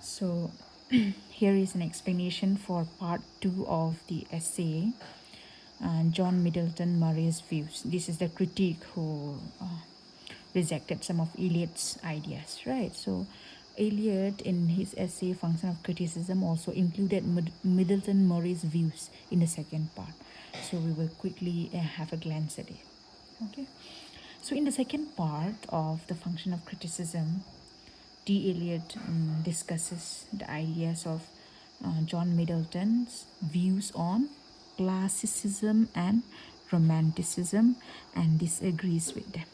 So, here is an explanation for part 2 of the essay, John Middleton Murray's views. This is the critique who rejected some of Eliot's ideas, right? So, Eliot, in his essay Function of Criticism, also included Middleton Murray's views in the second part. So, we will quickly have a glance at it. Okay. So, in the second part of the Function of Criticism, D. Eliot discusses the ideas of John Middleton's views on classicism and romanticism and disagrees with them.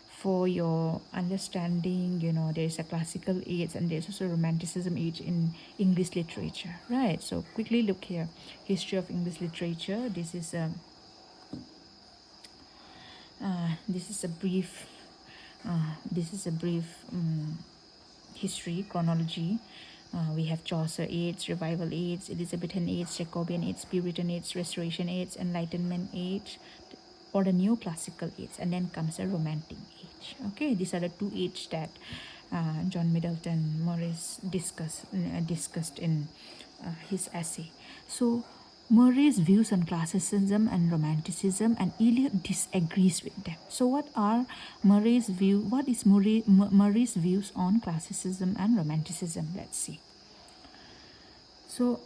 For your understanding, there is a classical age and there's also romanticism age in English literature, right? So quickly look here. History of English literature. This is a brief history chronology. We have Chaucer age, Revival age, Elizabethan age, Jacobean age, Puritan age, Restoration age, Enlightenment age, or the Neoclassical age, and then comes a Romantic age. Okay, these are the two ages that John Middleton Morris discussed in his essay. So Murray's views on classicism and romanticism, and Eliot disagrees with them. So what are Murray's view? What is Murray's views on classicism and romanticism? Let's see. So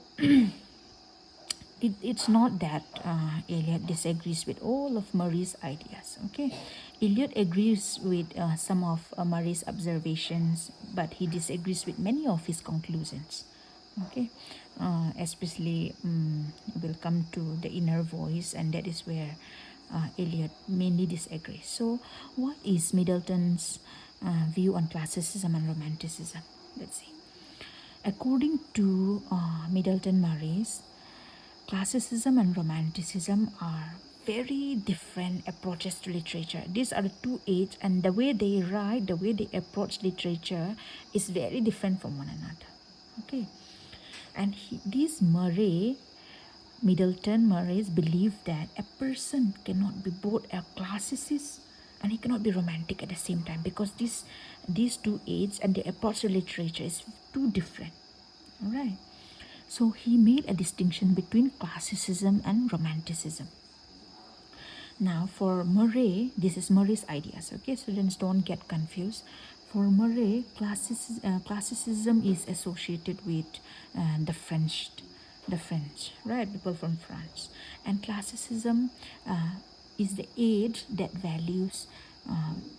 it's not that Eliot disagrees with all of Murray's ideas. Okay, Eliot agrees with some of Murray's observations, but he disagrees with many of his conclusions. Okay, especially we'll come to the inner voice, and that is where Eliot mainly disagrees. So, what is Middleton's view on classicism and romanticism? Let's see. According to Middleton Murray's, classicism and romanticism are very different approaches to literature. These are the two ages, and the way they write, the way they approach literature is very different from one another. Okay, and these Middleton Murray's believe that a person cannot be both a classicist and he cannot be romantic at the same time, because these two ages and the approach to literature is too different. All right. So he made a distinction between classicism and romanticism. Now for Murray, this is Murray's ideas. Okay, students, don't get confused. For Murray, classicism is associated with the French, right? People from France. And classicism is the age that values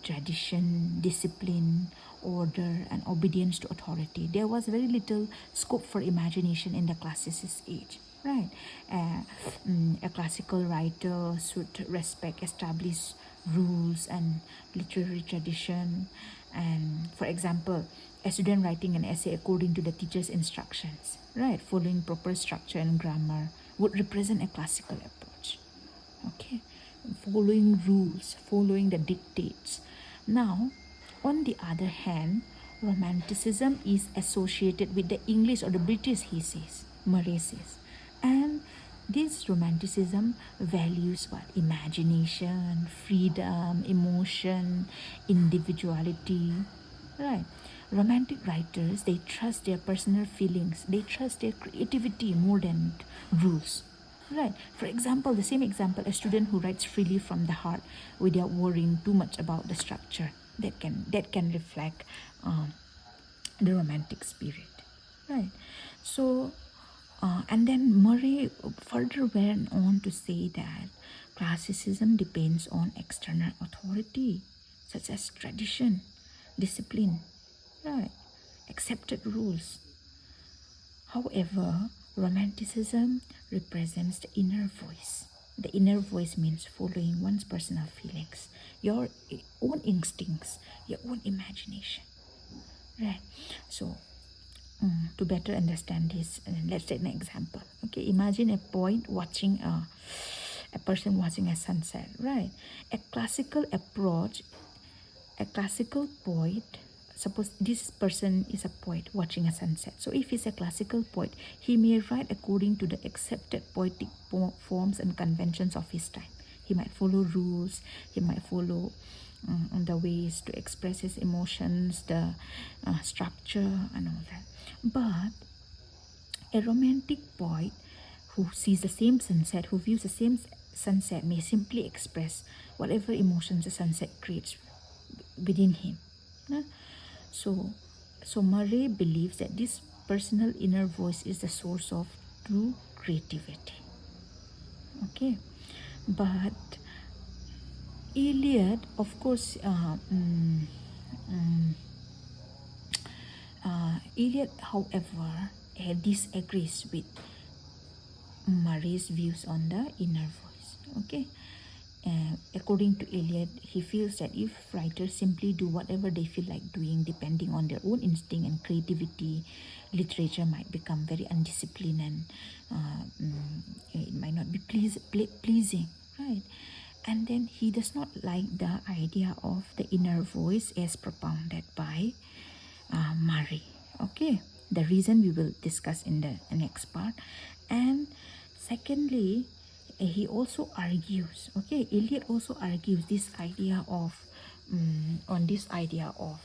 tradition, discipline, order, and obedience to authority. There was very little scope for imagination in the classicist age, right? A classical writer should respect established rules and literary tradition. And for example, a student writing an essay according to the teacher's instructions, right, following proper structure and grammar, would represent a classical approach. Okay, following rules, following the dictates. Now, on the other hand, romanticism is associated with the English or the British, he says, Murray says. And this romanticism values what? Imagination, freedom, emotion, individuality, right? Romantic writers, they trust their personal feelings, they trust their creativity more than rules. Right. For example, the same example, a student who writes freely from the heart without worrying too much about the structure, that can reflect the romantic spirit, right? So, and then Murray further went on to say that classicism depends on external authority, such as tradition, discipline, right? Accepted rules. However, romanticism represents the inner voice. The inner voice means following one's personal feelings, your own instincts, your own imagination. Right? So, to better understand this, let's take an example. Okay, imagine a poet watching a person watching a sunset, right? A classical approach, a classical poet, suppose this person is a poet watching a sunset. So if he's a classical poet, he may write according to the accepted poetic forms and conventions of his time. He might follow rules, he might follow on the ways to express his emotions, the structure, and all that. But a romantic poet who sees the same sunset, who views the same sunset, may simply express whatever emotions the sunset creates within him. Yeah? So, so Murray believes that this personal inner voice is the source of true creativity. Okay, but Eliot, of course, Eliot, however, disagrees with Murray's views on the inner voice. Okay, according to Eliot, he feels that if writers simply do whatever they feel like doing, depending on their own instinct and creativity, literature might become very undisciplined and it might not be pleasing, right? And then he does not like the idea of the inner voice as propounded by Murray. Okay, the reason we will discuss in the next part. And secondly, he also argues, okay, Eliot also argues this idea of on this idea of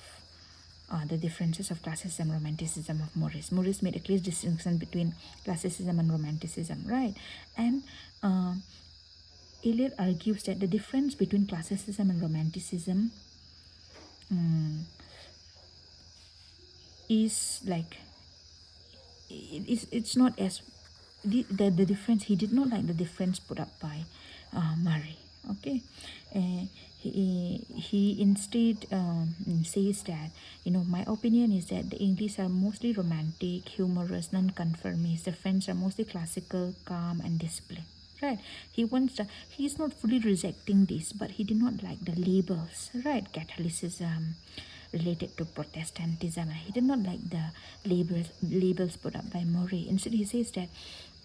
the differences of classicism and romanticism of Morris. Morris made a clear distinction between classicism and romanticism, right? And Eliot argues that the difference between classicism and romanticism is like it's not as the difference. He did not like the difference put up by Murray. Okay, he instead says that, you know, my opinion is that the English are mostly romantic, humorous, non-conformist. The French are mostly classical, calm, and disciplined. Right, he's not fully rejecting this, but he did not like the labels, right? Catholicism related to Protestantism. He did not like the labels put up by Murray. Instead, he says that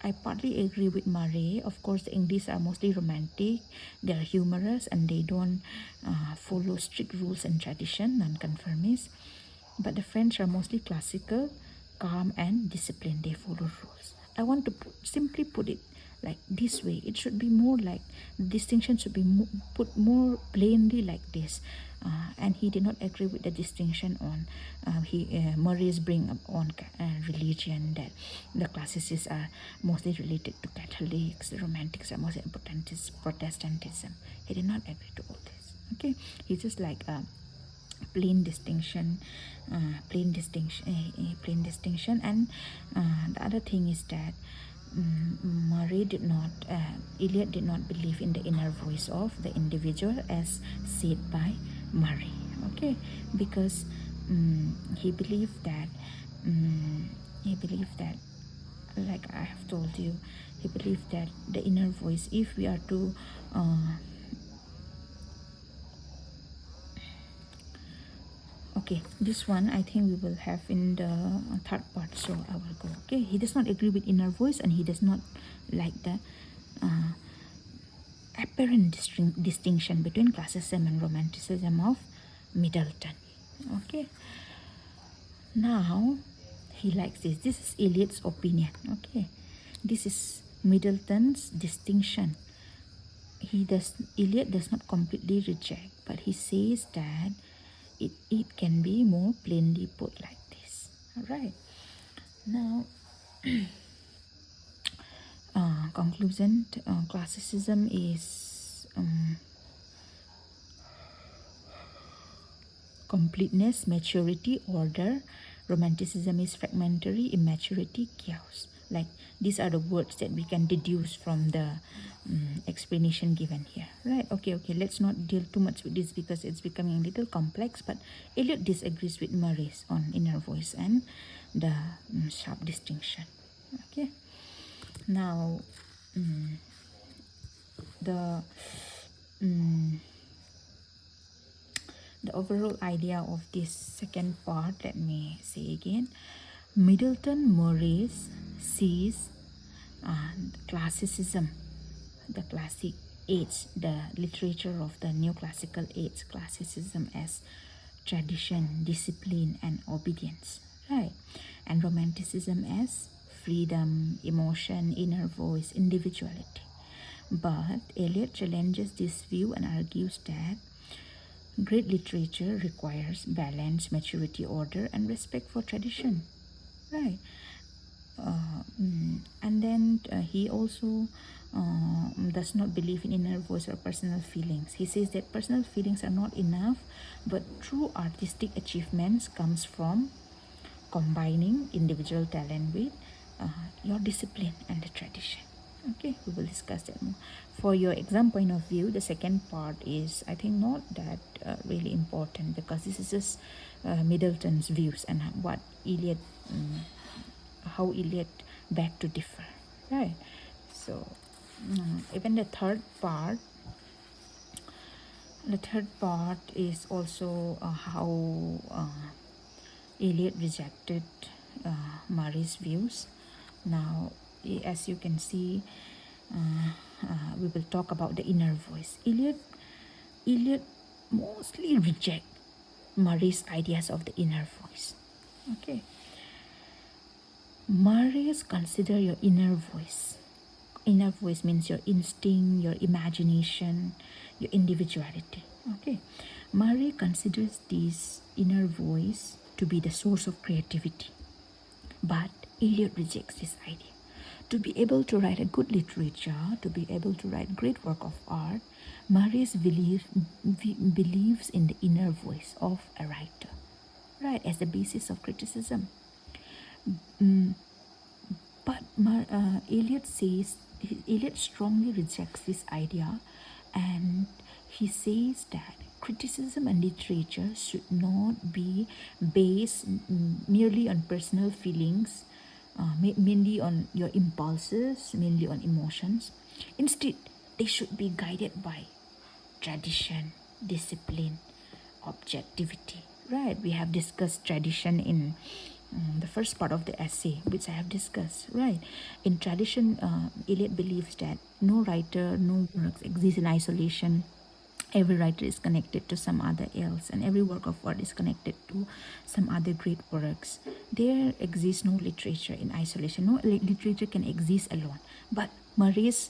I partly agree with Murray. Of course, the English are mostly romantic, they are humorous, and they don't follow strict rules and tradition, non-conformist. But the French are mostly classical, calm, and disciplined. They follow rules. I want to simply put it like this way. It should be more like the distinction should be put more plainly like this. And he did not agree with the distinction on Murray's bring up on religion, that the classicists are mostly related to Catholics, the romantics are mostly Protestantism. He did not agree to all this. Okay, he just like plain distinction, plain distinction. And the other thing is that Eliot did not believe in the inner voice of the individual as said by Murray. Okay, because he believed that, like I have told you, he believed that the inner voice, if we are to okay, this one I think we will have in the third part, so I will go. Okay, he does not agree with inner voice, and he does not like the apparent distinction between classicism and romanticism of Middleton. Okay, now he likes this. This is Eliot's opinion. Okay, this is Middleton's distinction. Eliot does not completely reject, but he says that it can be more plainly put like this. All right, now conclusion, classicism is completeness, maturity, order. Romanticism is fragmentary, immaturity, chaos. Like, these are the words that we can deduce from the explanation given here, right? Okay, let's not deal too much with this because it's becoming a little complex. But Eliot disagrees with Murray on inner voice and the sharp distinction. Okay, now the overall idea of this second part, let me say again. Middleton Morris sees classicism, the classic age, the literature of the neoclassical age, classicism as tradition, discipline, and obedience, right? And romanticism as freedom, emotion, inner voice, individuality. But Eliot challenges this view and argues that Great literature requires balance, maturity, order, and respect for tradition. Right. And then he also does not believe in inner voice or personal feelings. He says that personal feelings are not enough, but true artistic achievements comes from combining individual talent with your discipline and the tradition. Okay, we will discuss that more. For your exam point of view, the second part is, I think, not that really important, because this is just Middleton's views and what Eliot, how Eliot beg to differ, right? So even the third part is also how Eliot rejected Murray's views. Now, as you can see, we will talk about the inner voice. Eliot mostly reject Murray's ideas of the inner voice. Okay, Murray's consider your inner voice. Inner voice means your instinct, your imagination, your individuality. Okay, Murray considers this inner voice to be the source of creativity, but Eliot rejects this idea. To be able to write a good literature, to be able to write great work of art, Murray believes in the inner voice of a writer, right, as the basis of criticism. But Eliot strongly rejects this idea, and he says that criticism and literature should not be based merely on personal feelings, mainly on your impulses, mainly on emotions. Instead, they should be guided by tradition, discipline, objectivity. Right? We have discussed tradition in the first part of the essay, which I have discussed. Right? In tradition, Eliot believes that no writer, no works exist in isolation. Every writer is connected to some other else, and every work of art is connected to some other great works. There exists no literature in isolation. No literature can exist alone. But Murray's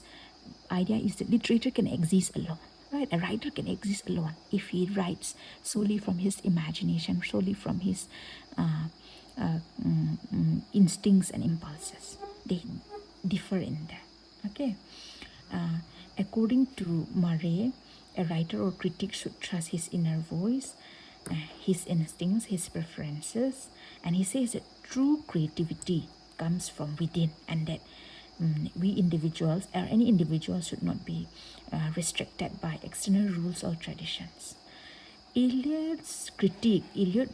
idea is that literature can exist alone. Right? A writer can exist alone if he writes solely from his imagination, solely from his instincts and impulses. They differ in that. Okay. According to Murray, a writer or critic should trust his inner voice, his instincts, his preferences, and he says that true creativity comes from within, and that we individuals, or any individual, should not be restricted by external rules or traditions. Eliot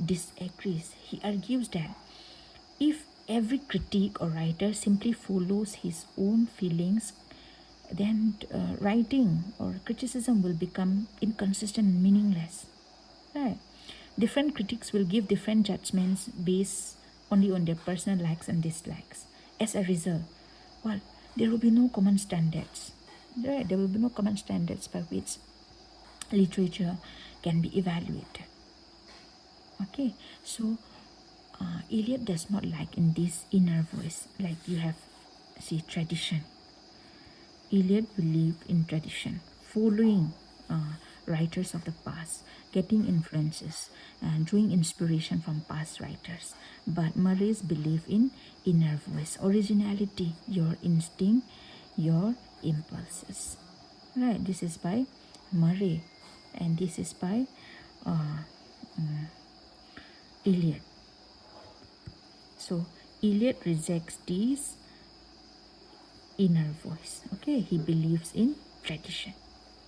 disagrees. He argues that if every critic or writer simply follows his own feelings, then writing or criticism will become inconsistent and meaningless. Right? Different critics will give different judgments based only on their personal likes and dislikes. As a result, well, there will be no common standards. Right? There will be no common standards by which literature can be evaluated. Okay, so Eliot does not like in this inner voice, like you have, see, tradition. Eliot believed in tradition, following writers of the past, getting influences, and drawing inspiration from past writers. But Murray's belief in inner voice, originality, your instinct, your impulses. Right, this is by Murray, and this is by Eliot. So Eliot rejects this inner voice. Okay, he believes in tradition.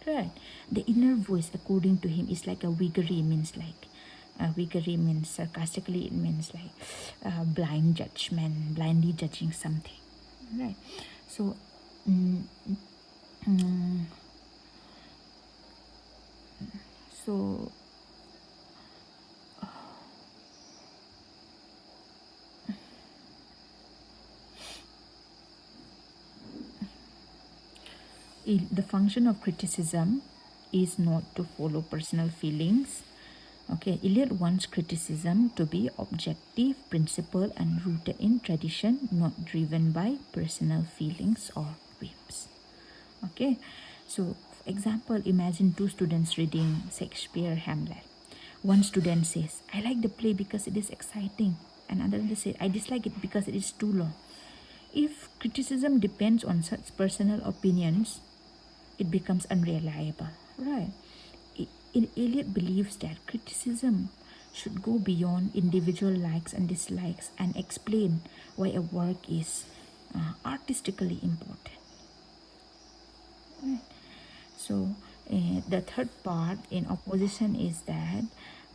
Right, the inner voice, according to him, is like a wiggery. Means like wiggery means, sarcastically, it means like blind judgment, blindly judging something. Right, so so the function of criticism is not to follow personal feelings. Okay, Eliot wants criticism to be objective, principled, and rooted in tradition, not driven by personal feelings or whims. Okay, so Example, imagine two students reading Shakespeare Hamlet. One student says, I like the play because it is exciting. Another says, I dislike it because it is too long. If criticism depends on such personal opinions, it becomes unreliable, right? Eliot believes that criticism should go beyond individual likes and dislikes and explain why a work is artistically important. Right. So the third part in opposition is that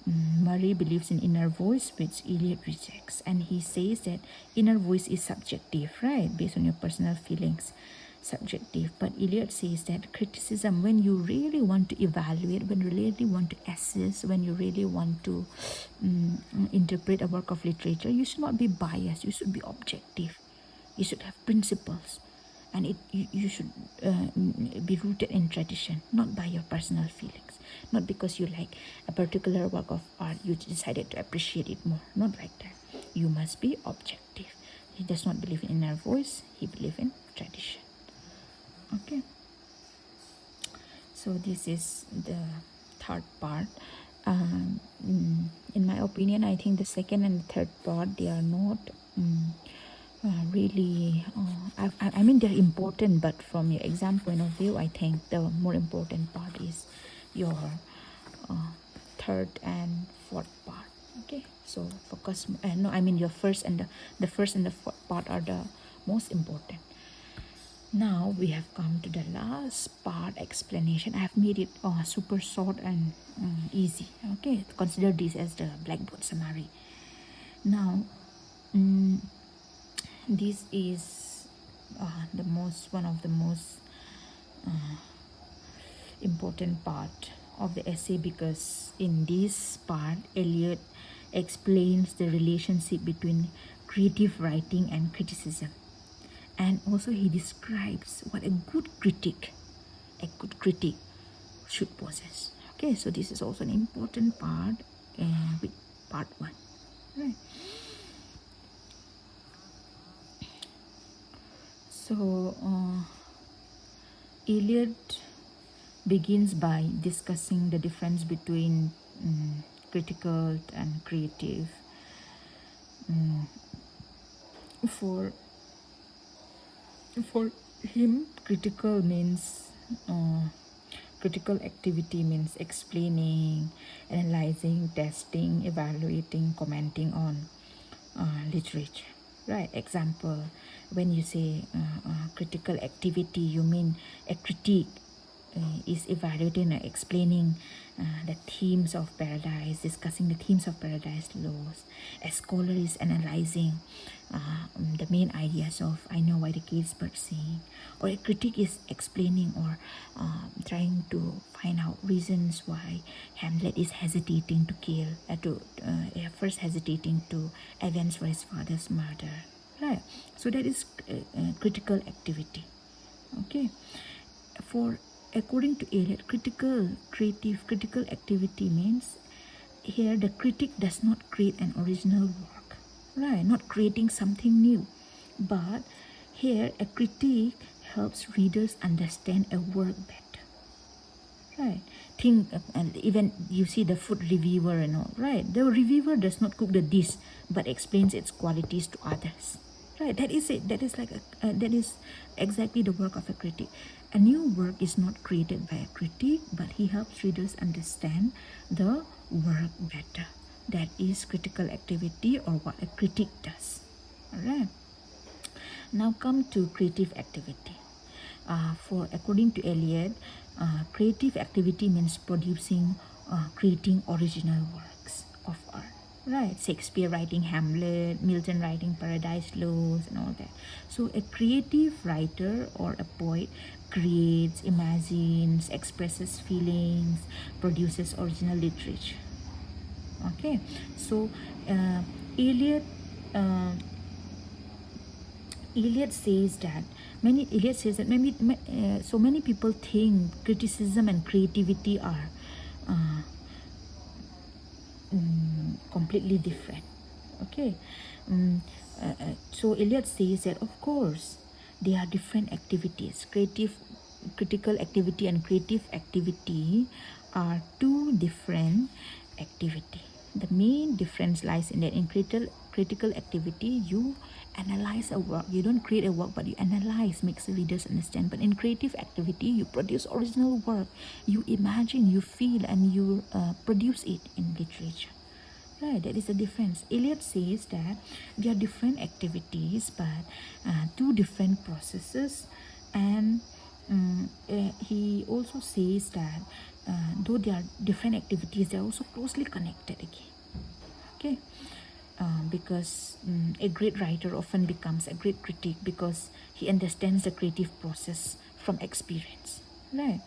Murray believes in inner voice, which Eliot rejects, and he says that inner voice is subjective, right, based on your personal feelings, subjective. But Eliot says that criticism, when you really want to evaluate, when you really want to assess, when you really want to interpret a work of literature, you should not be biased. You should be objective. You should have principles, and you should be rooted in tradition, not by your personal feelings, not because you like a particular work of art you decided to appreciate it more, not like that. You must be objective. He does not believe in inner voice, he believes in tradition. Okay, so this is the third part. In my opinion, I think the second and the third part, they are not really I mean they're important, but from your exam point of view, I think the more important part is your third and fourth part. Okay, so focus no, I mean your first and the first and the fourth part are the most important. Now we have come to the last part, explanation. I have made it super short and easy. Okay, consider this as the blackboard summary. Now this is one of the most important part of the essay, because in this part Eliot explains the relationship between creative writing and criticism, and also he describes what a good critic should possess. Okay, so this is also an important part with part one, right? So Eliot begins by discussing the difference between critical and creative. For him, critical activity means explaining, analyzing, testing, evaluating, commenting on literature, right? Example, when you say critical activity, you mean a critique is evaluating and explaining the themes of Paradise, discussing the themes of Paradise Lost. A scholar is analyzing the main ideas of I Know Why the Kids Bird Sing. Or a critic is explaining or trying to find out reasons why Hamlet is hesitating to kill, first hesitating to avenge for his father's murder. Right. So that is critical activity. Okay. According to Eliot, critical activity means here the critic does not create an original work, right? Not creating something new, but here a critique helps readers understand a work better, right? And even you see the food reviewer and all, right? The reviewer does not cook the dish, but explains its qualities to others, right? That is it. That is that is exactly the work of a critic. A new work is not created by a critic, but he helps readers understand the work better. That is critical activity, or what a critic does. All right. Now come to creative activity. According to Eliot, creative activity means creating original works of art. Right, Shakespeare writing Hamlet, Milton writing Paradise Lost, and all that. So a creative writer or a poet creates, imagines, expresses feelings, produces original literature. Okay, so Eliot says that many people think criticism and creativity are completely different. Okay, so Eliot says that of course they are different activities. Creative critical activity and creative activity are two different activity. The main difference lies in that in critical activity you analyze a work. You don't create a work, but you analyze, makes the readers understand. But in creative activity you produce original work, you imagine, you feel, and you produce it in literature. Right, that is the difference. Eliot says that they are different activities, but two different processes. And he also says that though they are different activities, they are also closely connected again. Okay, because a great writer often becomes a great critic because he understands the creative process from experience. Right.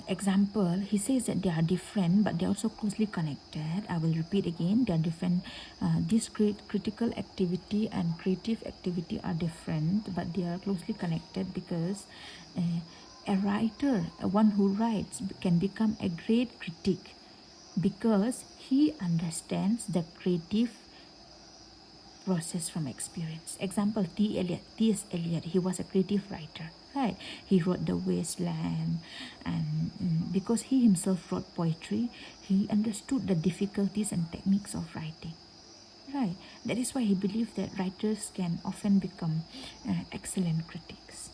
Example, he says that they are different but they are also closely connected. I will repeat again, they are different. This critical activity and creative activity are different but they are closely connected because a writer, one who writes, can become a great critic because he understands the creative process from experience. Example, T.S. Eliot, he was a creative writer, right? He wrote The Wasteland, and because he himself wrote poetry, he understood the difficulties and techniques of writing, right? That is why he believed that writers can often become excellent critics.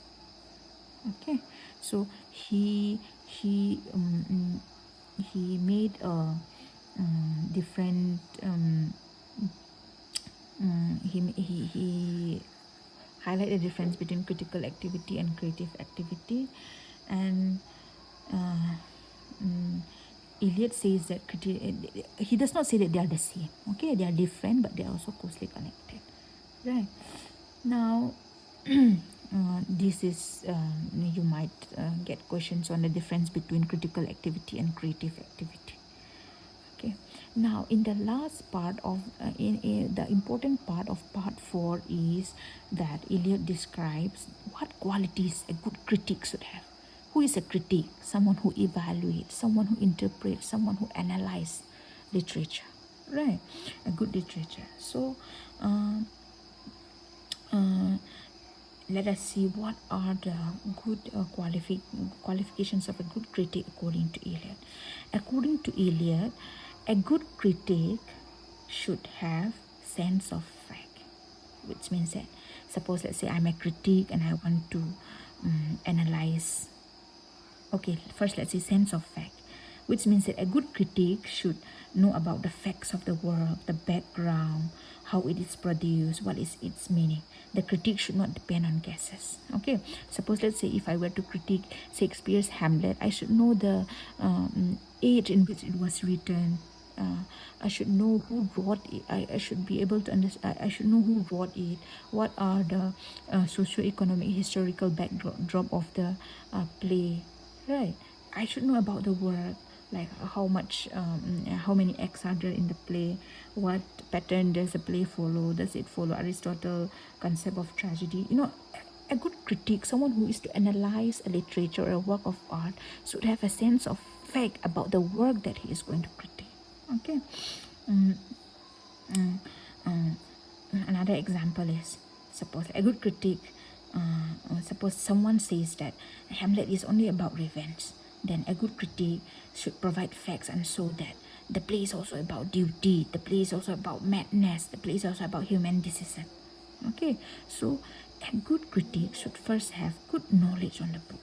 Okay, so he made a different he highlight the difference between critical activity and creative activity. And Eliot says that he does not say that they are the same. Okay, they are different but they are also closely connected, right? Now this is you might get questions on the difference between critical activity and creative activity. Okay, now in the last part of in the important part of part 4 is that Eliot describes what qualities a good critic should have. Who is a critic? Someone who evaluates, someone who interprets, someone who analyzes literature, right? A good literature. So let us see what are the good qualifications of a good critic according to Eliot. According to Eliot, a good critic should have sense of fact, which means that suppose let's say I'm a critic and I want to analyze. Okay, first let's say sense of fact, which means that a good critic should know about the facts of the work, the background, how it is produced, what is its meaning. The critique should not depend on guesses. Okay, suppose let's say if I were to critique Shakespeare's Hamlet, I should know the age in which it was written. I should know who wrote it. I should be able to understand. I should know who wrote it. What are the socio-economic historical backdrop of the play, right? I should know about the work, like how many acts are there in the play, what pattern does the play follow, does it follow Aristotle concept of tragedy. A good critic, someone who is to analyze a literature or a work of art, should have a sense of fact about the work that he is going to critique. Okay. Another example is, suppose a good critic, suppose someone says that Hamlet is only about revenge, then a good critic should provide facts and show that the play is also about duty, the play is also about madness, the play is also about human decision. Okay, so a good critic should first have good knowledge on the book.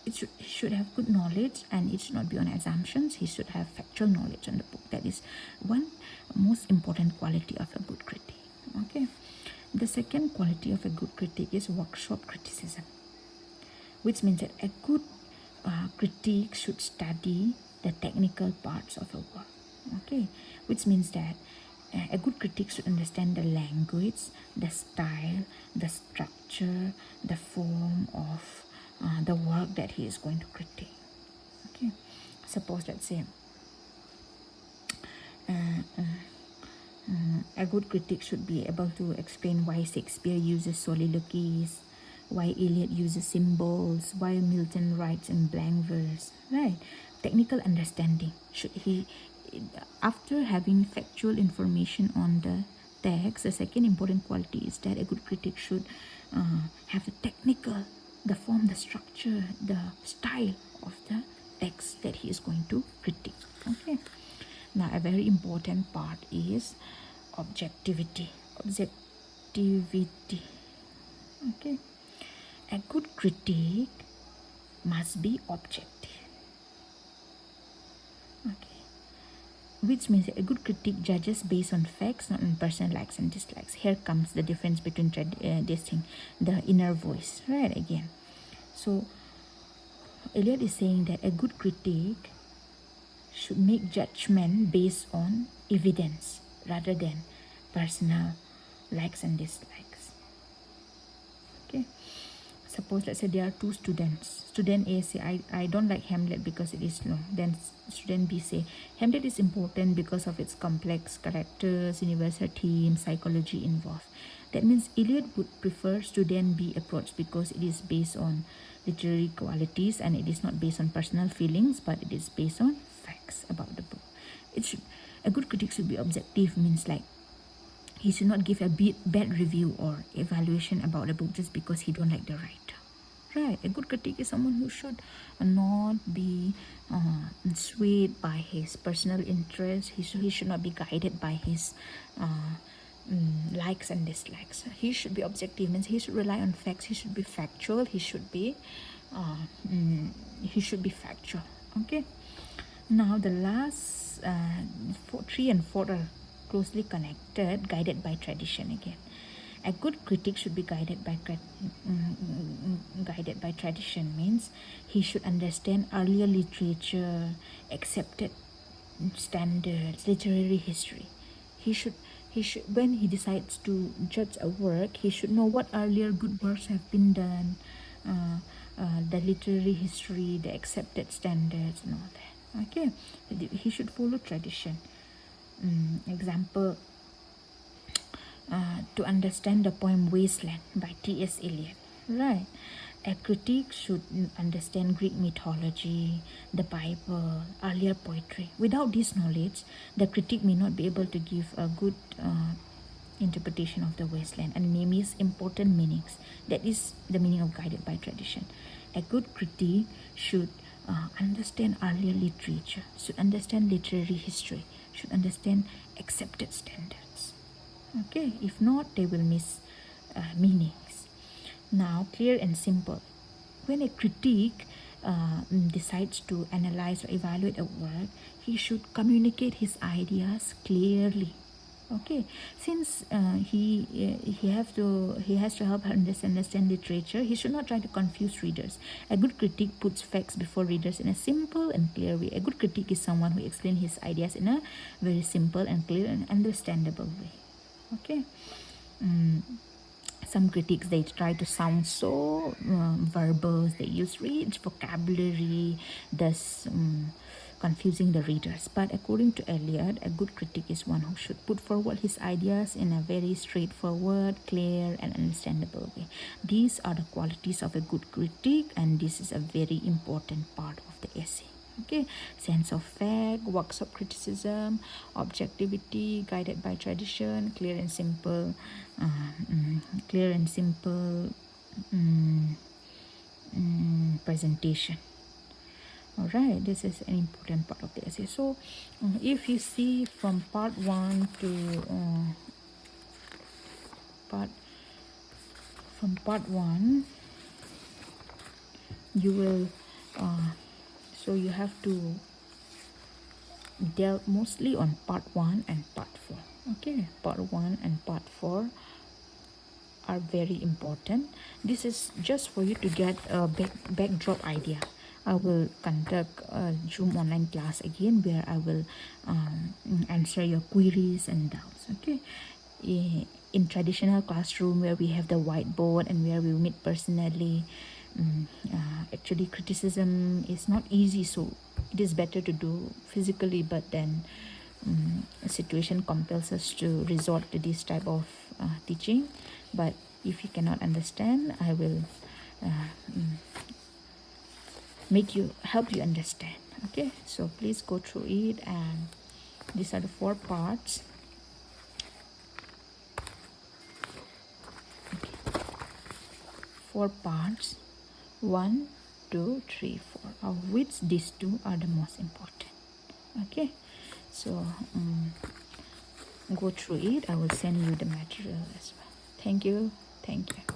He should have good knowledge, and it should not be on assumptions. He should have factual knowledge on the book. That is one most important quality of a good critic. Okay, the second quality of a good critic is workshop criticism, which means that a good critique should study the technical parts of a work. Okay, which means that a good critic should understand the language, the style, the structure, the form of the work that he is going to critique. Okay, suppose let's say a good critic should be able to explain why Shakespeare uses soliloquies, why Eliot uses symbols, why Milton writes in blank verse, right? Technical understanding. After having factual information on the text, the second important quality is that a good critic should have a technical the form, the structure, the style of the text that he is going to critique. Okay. Now, a very important part is objectivity. Objectivity. Okay. A good critique must be objective. Okay. Which means a good critique judges based on facts, not on personal likes and dislikes. Here comes the difference between this thing, the inner voice, right? Again. So, Eliot is saying that a good critique should make judgment based on evidence rather than personal likes and dislikes. Okay. Suppose, let's say there are two students. Student A say, I don't like Hamlet because it is long. Then student B say, Hamlet is important because of its complex characters, universal themes, psychology involved. That means Eliot would prefer student B approach because it is based on literary qualities and it is not based on personal feelings, but it is based on facts about the book. A good critic should be objective, means like he should not give a bad review or evaluation about the book just because he don't like the writer. Right, a good critic is someone who should not be swayed by his personal interest. He should not be guided by his likes and dislikes. He should be objective, means he should rely on facts. He should be factual. He should be factual. Okay. Now the last 3 and 4 are closely connected, guided by tradition again. A good critic should be guided by tradition, means he should understand earlier literature, accepted standards, literary history. He should when he decides to judge a work, he should know what earlier good works have been done, the literary history, the accepted standards and all that. Okay, he should follow tradition. Example, to understand the poem Wasteland by T.S. Eliot, right? A critic should understand Greek mythology, the Bible, earlier poetry. Without this knowledge, the critic may not be able to give a good interpretation of the Wasteland and may miss important meanings. That is the meaning of guided by tradition. A good critic should understand earlier literature, should understand literary history, should understand accepted standards. Okay, if not, they will miss meanings. Now, clear and simple. When a critic decides to analyze or evaluate a work, he should communicate his ideas clearly. Okay, since he has to help understand literature, he should not try to confuse readers. A good critic puts facts before readers in a simple and clear way. A good critic is someone who explains his ideas in a very simple and clear and understandable way. Okay. Some critics, they try to sound so verbose, they use rich vocabulary, thus confusing the readers. But according to Eliot, a good critic is one who should put forward his ideas in a very straightforward, clear and understandable way. These are the qualities of a good critic, and this is a very important part of the essay. Okay, sense of fact, works of criticism, objectivity, guided by tradition, clear and simple presentation. All right, this is an important part of the essay. So if you see from part 1 to part 1, you will so you have to delve mostly on part 1 and part 4. Okay, part 1 and part 4 are very important. This is just for you to get a backdrop idea. I will conduct a Zoom online class again where I will answer your queries and doubts. Okay, in traditional classroom where we have the whiteboard and where we meet personally, actually criticism is not easy, so it is better to do physically, but then a situation compels us to resort to this type of teaching. But if you cannot understand, I will help you understand. Okay, so please go through it, and these are the 4 parts. Okay. 4 parts. 1, 2, 3, 4, of which these two are the most important. Okay, so go through it. I will send you the material as well. Thank you. Thank you.